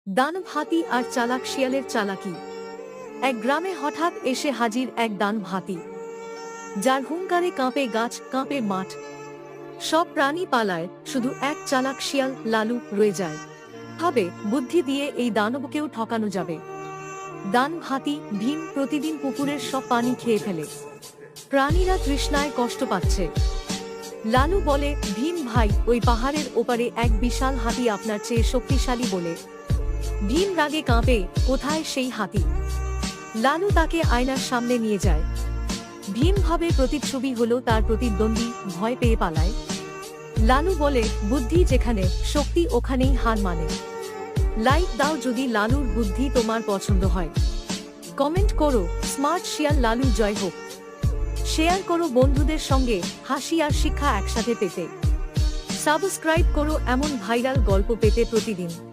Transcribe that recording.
দানব হাতি আর চালাক শিয়ালের চালাকি। এক গ্রামে হঠাৎ এসে হাজির এক দানব হাতি, যার হুঙ্কারে কাঁপে গাছ, কাঁপে মাঠ। সব প্রাণী পালায়, শুধু এক চালাক শিয়াল লালু রয়ে যায়। ভাবে, বুদ্ধি দিয়ে এই দানবকেও ঠকানো যাবে। দানব হাতি ভীম প্রতিদিন পুকুরের সব পানি খেয়ে ফেলে। প্রাণীরা তৃষ্ণায় কষ্ট পাচ্ছে। লালু বলে, ভীম ভাই, ওই পাহাড়ের ওপারে এক বিশাল হাতি আপনার চেয়ে শক্তিশালী বলে। ভীম রাগে কাঁপে, কোথায় সেই হাতি? লালু তাকে আয়নার সামনে নিয়ে যায়। ভীম ভাবে প্রতিচ্ছবি হলো তার প্রতিদ্বন্দ্বী, ভয় পেয়ে পালায়। লালু বলে, বুদ্ধি যেখানে, শক্তি ওখানেই হার মানে। লাইক দাও যদি লালুর বুদ্ধি তোমার পছন্দ হয়। কমেন্ট করো, স্মার্ট শিয়াল লালু জয় হোক। শেয়ার করো বন্ধুদের সঙ্গে, হাসি আর শিক্ষা একসাথে পেতে। সাবস্ক্রাইব করো এমন ভাইরাল গল্প পেতে প্রতিদিন।